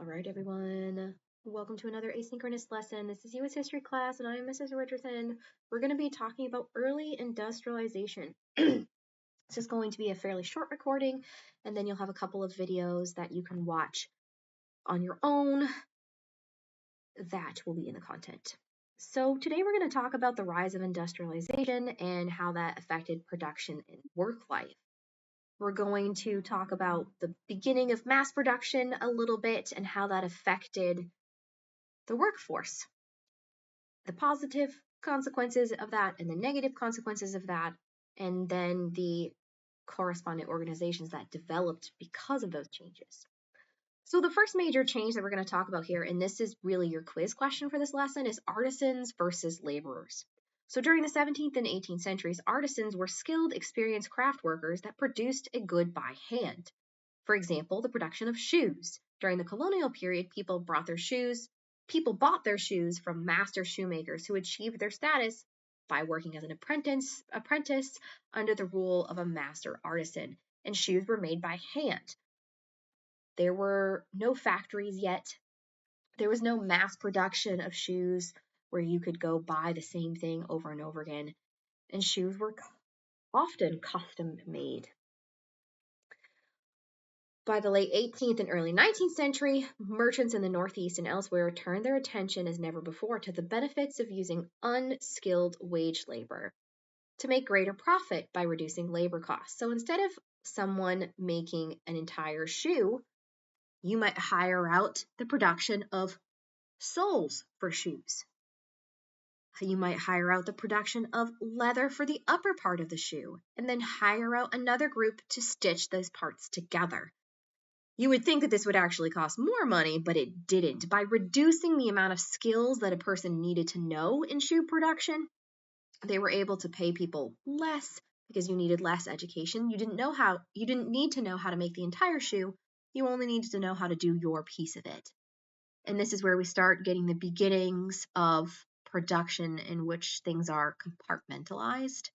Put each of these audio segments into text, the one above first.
All right, everyone. Welcome to another asynchronous lesson. This is U.S. History class, and I'm Mrs. Richardson. We're going to be talking about early industrialization. This is going to be a fairly short recording, and then you'll have a couple of videos that you can watch on your own that will be in the content. So today we're going to talk about the rise of industrialization and how that affected production and work life. We're going to talk about the beginning of mass production a little bit and how that affected the workforce, the positive consequences of that and the negative consequences of that, and then the corresponding organizations that developed because of those changes. So the first major change that we're going to talk about here, and this is really your quiz question for this lesson, is artisans versus laborers. So during the 17th and 18th centuries, artisans were skilled, experienced craft workers that produced a good by hand. For example, the production of shoes. During the colonial period, people bought their shoes from master shoemakers who achieved their status by working as an apprentice under the rule of a master artisan, and shoes were made by hand. There were no factories yet. There was no mass production of shoes where you could go buy the same thing over and over again, and shoes were often custom made. By the late 18th and early 19th century, merchants in the Northeast and elsewhere turned their attention as never before to the benefits of using unskilled wage labor to make greater profit by reducing labor costs. So instead of someone making an entire shoe, you might hire out the production of soles for shoes. You might hire out the production of leather for the upper part of the shoe, and then hire out another group to stitch those parts together. You would think that this would actually cost more money, but it didn't. By reducing the amount of skills that a person needed to know in shoe production, they were able to pay people less because you needed less education. You didn't need to know how to make the entire shoe. You only needed to know how to do your piece of it. And this is where we start getting the beginnings of production in which things are compartmentalized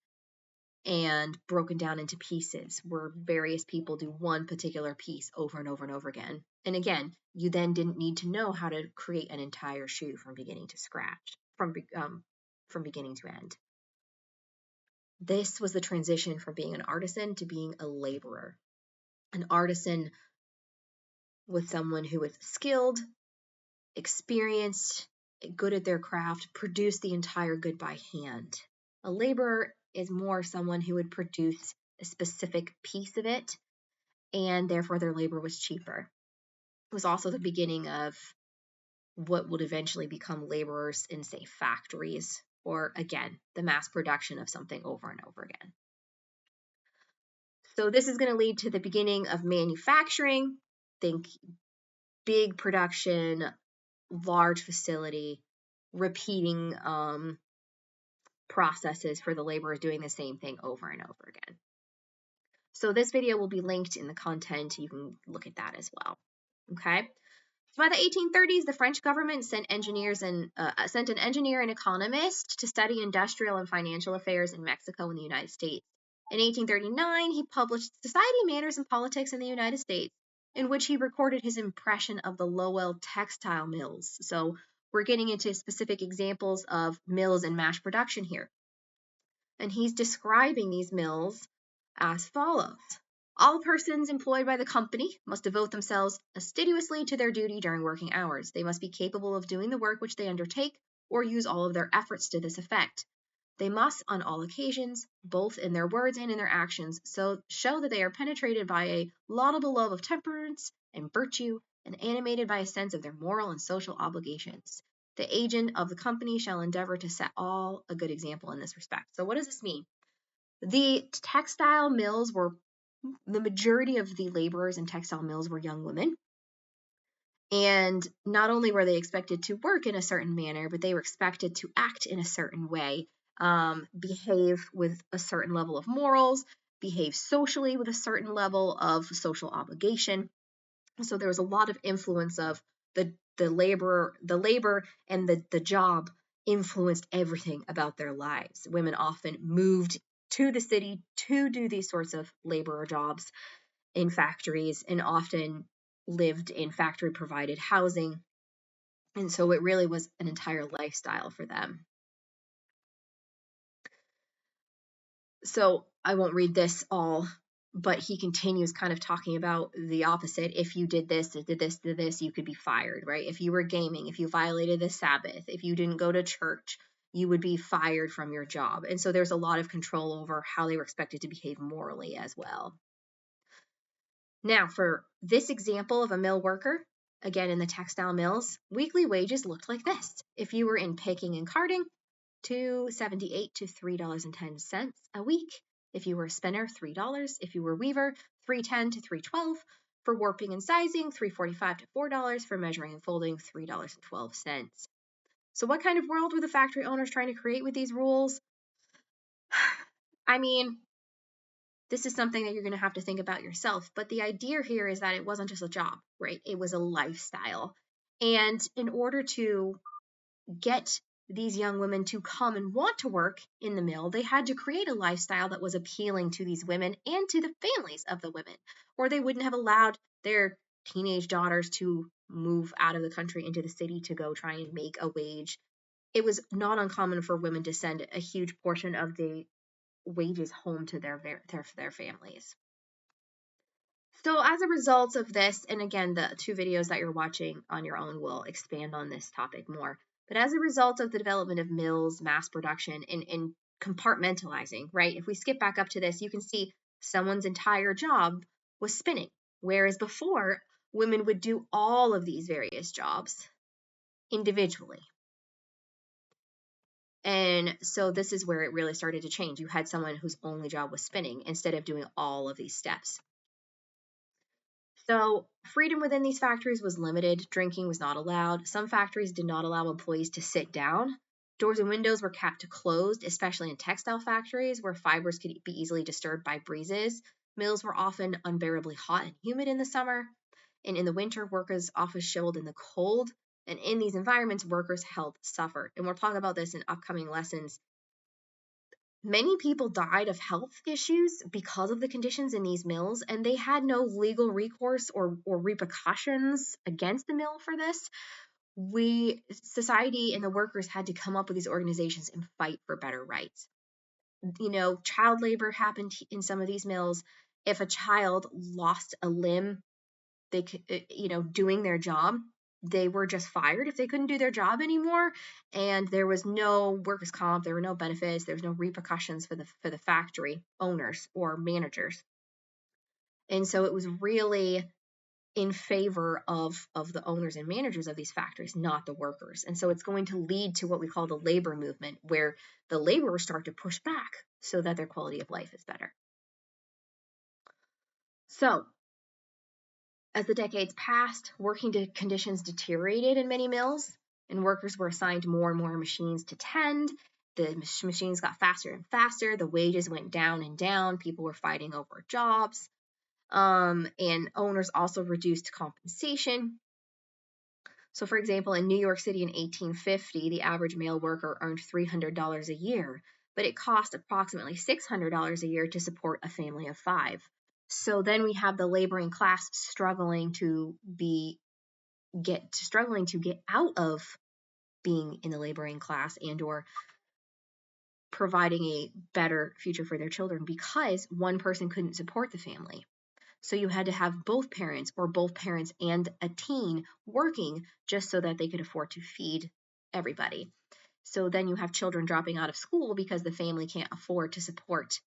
and broken down into pieces where various people do one particular piece over and over and over again. And again, you then didn't need to know how to create an entire shoe from beginning to scratch, from beginning to end. This was the transition from being an artisan to being a laborer. An artisan was someone who was skilled, experienced, good at their craft, produced the entire good by hand. A laborer is more someone who would produce a specific piece of it, and therefore their labor was cheaper. It was also the beginning of what would eventually become laborers in, say, factories, or again, the mass production of something over and over again. So this is going to lead to the beginning of manufacturing. Think big production, large facility, repeating processes for the laborers doing the same thing over and over again. So this video will be linked in the content. You can look at that as well. Okay. So by the 1830s, the French government sent an engineer and economist to study industrial and financial affairs in Mexico and the United States. In 1839, he published Society, Manners, and Politics in the United States, in which he recorded his impression of the Lowell textile mills. So we're getting into specific examples of mills and mass production here. And he's describing these mills as follows. All persons employed by the company must devote themselves assiduously to their duty during working hours. They must be capable of doing the work which they undertake, or use all of their efforts to this effect. They must, on all occasions, both in their words and in their actions, so show that they are penetrated by a laudable love of temperance and virtue, and animated by a sense of their moral and social obligations. The agent of the company shall endeavor to set all a good example in this respect. So what does this mean? The textile mills were, the majority of the laborers in textile mills were young women. And not only were they expected to work in a certain manner, but they were expected to act in a certain way, behave with a certain level of morals, behave socially with a certain level of social obligation. So there was a lot of influence of the labor and the job influenced everything about their lives. Women often moved to the city to do these sorts of labor jobs in factories, and often lived in factory provided housing. And so it really was an entire lifestyle for them. So I won't read this all, but he continues kind of talking about the opposite. If you did this, did this, you could be fired, right? If you were gaming, if you violated the Sabbath, if you didn't go to church, you would be fired from your job. And so there's a lot of control over how they were expected to behave morally as well. Now, for this example of a mill worker, again in the textile mills, weekly wages looked like this. If you were in picking and carting, $2.78 to $3.10 a week. If you were a spinner, $3. If you were a weaver, $3.10 to $3.12. For warping and sizing, $3.45 to $4. For measuring and folding, $3.12. So what kind of world were the factory owners trying to create with these rules? I mean, this is something that you're going to have to think about yourself. But the idea here is that it wasn't just a job, right? It was a lifestyle. And in order to get these young women to come and want to work in the mill, they had to create a lifestyle that was appealing to these women and to the families of the women, or they wouldn't have allowed their teenage daughters to move out of the country into the city to go try and make a wage. It was not uncommon for women to send a huge portion of the wages home to their families. So as a result of this, and again, the 2 videos that you're watching on your own will expand on this topic more, but as a result of the development of mills, mass production, and compartmentalizing, right? If we skip back up to this, you can see someone's entire job was spinning, whereas before, women would do all of these various jobs individually. And so this is where it really started to change. You had someone whose only job was spinning instead of doing all of these steps. So freedom within these factories was limited. Drinking was not allowed. Some factories did not allow employees to sit down. Doors and windows were kept closed, especially in textile factories where fibers could be easily disturbed by breezes. Mills were often unbearably hot and humid in the summer. And in the winter, workers often shoveled in the cold. And in these environments, workers' health suffered. And we'll talk about this in upcoming lessons. Many people died of health issues because of the conditions in these mills, and they had no legal recourse or repercussions against the mill for this. Society and the workers had to come up with these organizations and fight for better rights. Child labor happened in some of these mills. If a child lost a limb, they could, doing their job, they were just fired if they couldn't do their job anymore, and there was no workers' comp, there were no benefits, there was no repercussions for the factory owners or managers. And so it was really in favor of the owners and managers of these factories, not the workers. And so it's going to lead to what we call the labor movement, where the laborers start to push back so that their quality of life is better. So as the decades passed, working conditions deteriorated in many mills, and workers were assigned more and more machines to tend. The machines got faster and faster. The wages went down and down. People were fighting over jobs. And owners also reduced compensation. So, for example, in New York City in 1850, the average male worker earned $300 a year, but it cost approximately $600 a year to support a family of 5. So then we have the laboring class struggling to get out of being in the laboring class and or providing a better future for their children because one person couldn't support the family. So you had to have both parents or both parents and a teen working just so that they could afford to feed everybody. So then you have children dropping out of school because the family can't afford to support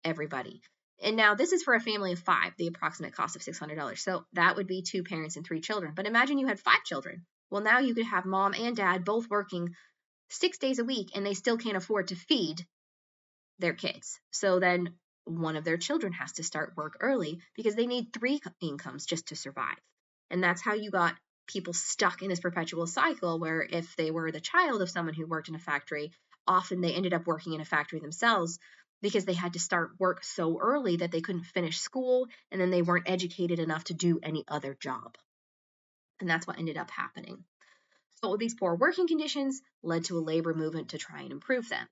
everybody. And now this is for a family of 5, the approximate cost of $600. So that would be 2 parents and 3 children. But imagine you had 5 children. Well, now you could have mom and dad both working 6 days a week, and they still can't afford to feed their kids. So then one of their children has to start work early because they need 3 incomes just to survive. And that's how you got people stuck in this perpetual cycle where if they were the child of someone who worked in a factory, often they ended up working in a factory themselves because they had to start work so early that they couldn't finish school, and then they weren't educated enough to do any other job. And that's what ended up happening. So these poor working conditions led to a labor movement to try and improve them.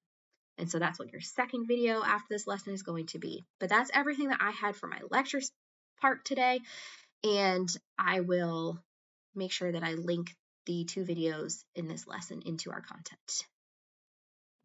And so that's what your second video after this lesson is going to be. But that's everything that I had for my lectures part today. and I will make sure that I link the 2 videos in this lesson into our content.